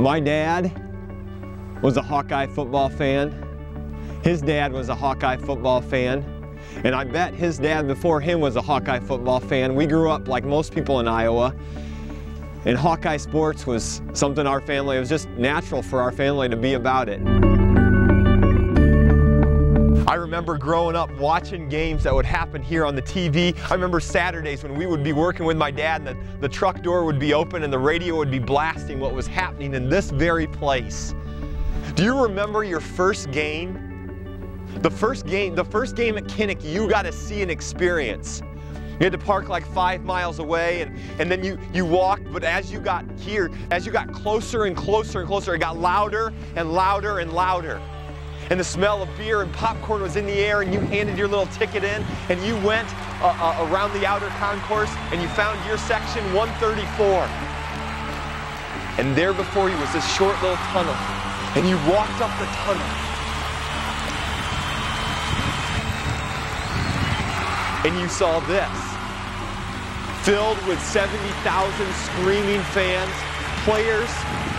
My dad was a Hawkeye football fan. His dad was a Hawkeye football fan. And I bet his dad before him was a Hawkeye football fan. We grew up like most people in Iowa. And Hawkeye sports was something our family, it was just natural for our family to be about it. I remember growing up watching games that would happen here on the TV. I remember Saturdays when we would be working with my dad and the truck door would be open and the radio would be blasting what was happening in this very place. Do you remember your first game? The first game at Kinnick you got to see and experience. You had to park like 5 miles away and then you walked, but as you got here, as you got closer and closer and closer, it got louder and louder and louder. And the smell of beer and popcorn was in the air, and you handed your little ticket in and you went around the outer concourse and you found your section 134. And there before you was this short little tunnel, and you walked up the tunnel. And you saw this, filled with 70,000 screaming fans, players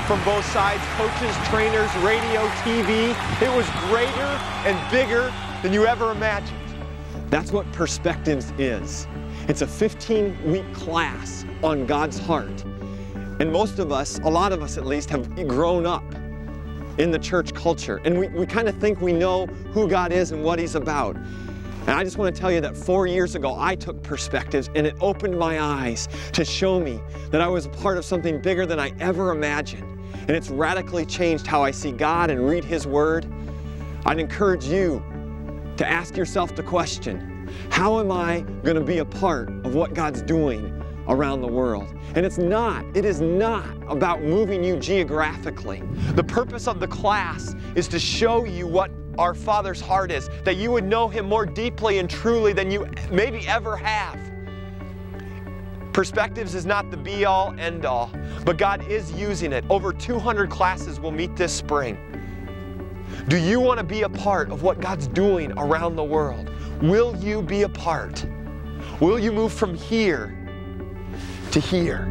from both sides, coaches, trainers, radio, TV. It was greater and bigger than you ever imagined. That's what Perspectives is. It's a 15-week class on God's heart. And most of us, a lot of us at least, have grown up in the church culture. And we kind of think we know who God is and what He's about. And I just want to tell you that 4 years ago, I took Perspectives and it opened my eyes to show me that I was a part of something bigger than I ever imagined. And it's radically changed how I see God and read His Word. I'd encourage you to ask yourself the question, how am I going to be a part of what God's doing around the world? And it is not about moving you geographically. The purpose of the class is to show you what our Father's heart is, that you would know Him more deeply and truly than you maybe ever have. Perspectives is not the be-all, end-all, but God is using it. Over 200 classes will meet this spring. Do you want to be a part of what God's doing around the world? Will you be a part? Will you move from here to here?